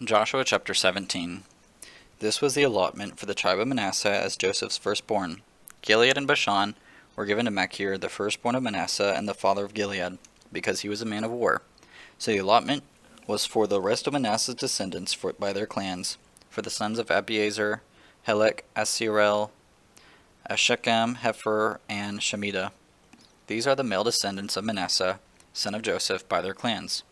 Joshua chapter 17. This was the allotment for the tribe of Manasseh as Joseph's firstborn. Gilead and Bashan were given to Machir, the firstborn of Manasseh and the father of Gilead, because he was a man of war. So the allotment was for the rest of Manasseh's descendants by their clans, for the sons of Abiezer, Helek, Asirel, Shechem, Hepher, and Shemida. These are the male descendants of Manasseh, son of Joseph, by their clans.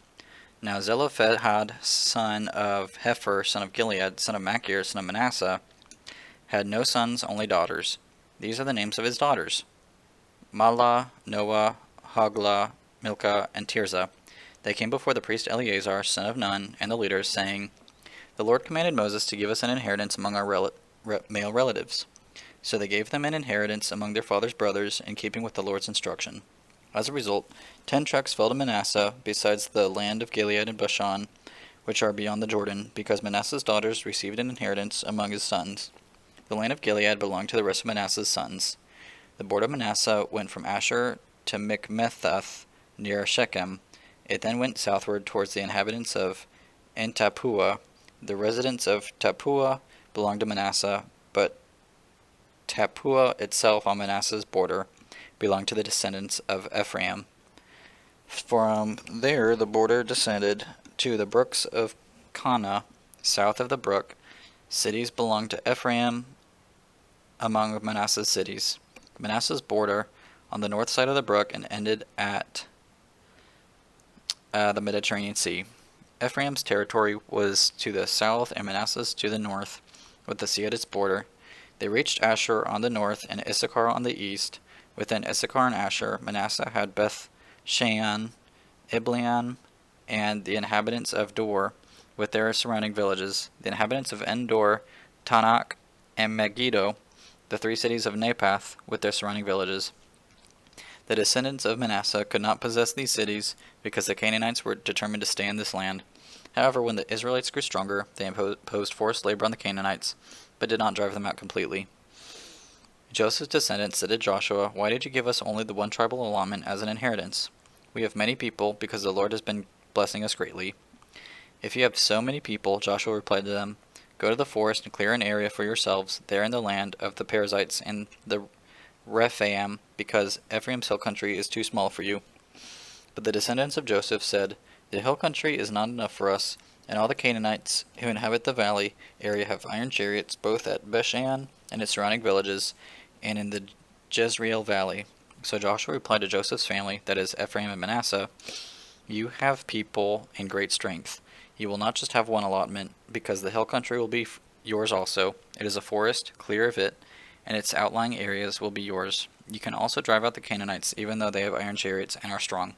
Now Zelophehad, son of Hepher, son of Gilead, son of Machir, son of Manasseh, had no sons, only daughters. These are the names of his daughters: Mahlah, Noah, Hoglah, Milcah, and Tirzah. They came before the priest Eleazar, son of Nun, and the leaders, saying, "The Lord commanded Moses to give us an inheritance among our male relatives." So they gave them an inheritance among their father's brothers, in keeping with the Lord's instruction. As a result, 10 tracts fell to Manasseh, besides the land of Gilead and Bashan, which are beyond the Jordan, because Manasseh's daughters received an inheritance among his sons. The land of Gilead belonged to the rest of Manasseh's sons. The border of Manasseh went from Asher to Michmethath, near Shechem. It then went southward towards the inhabitants of En-Tappuah. The residents of Tappuah belonged to Manasseh, but Tappuah itself on Manasseh's border belonged to the descendants of Ephraim. From there the border descended to the brooks of Kana, south of the brook. Cities belonged to Ephraim among Manasseh's cities. Manasseh's border on the north side of the brook and ended at the Mediterranean Sea. Ephraim's territory was to the south and Manasseh's to the north, with the sea at its border. They reached Asher on the north and Issachar on the east. Within Issachar and Asher, Manasseh had Beth Shean, Ibleam, and the inhabitants of Dor, with their surrounding villages, the inhabitants of Endor, Tanakh, and Megiddo, the 3 cities of Naphath, with their surrounding villages. The descendants of Manasseh could not possess these cities, because the Canaanites were determined to stay in this land. However, when the Israelites grew stronger, they imposed forced labor on the Canaanites, but did not drive them out completely. Joseph's descendants said to Joshua, "Why did you give us only the one tribal allotment as an inheritance? We have many people, because the Lord has been blessing us greatly." "If you have so many people," Joshua replied to them, "go to the forest and clear an area for yourselves there in the land of the Perizzites and the Rephaim, because Ephraim's hill country is too small for you." But the descendants of Joseph said, "The hill country is not enough for us, and all the Canaanites who inhabit the valley area have iron chariots both at Beshan and its surrounding villages, and in the Jezreel valley." So Joshua replied to Joseph's family, that is, Ephraim and Manasseh, "You have people in great strength. You will not just have one allotment, because the hill country will be yours also. It is a forest, clear of it, and its outlying areas will be yours. You can also drive out the Canaanites, even though they have iron chariots and are strong."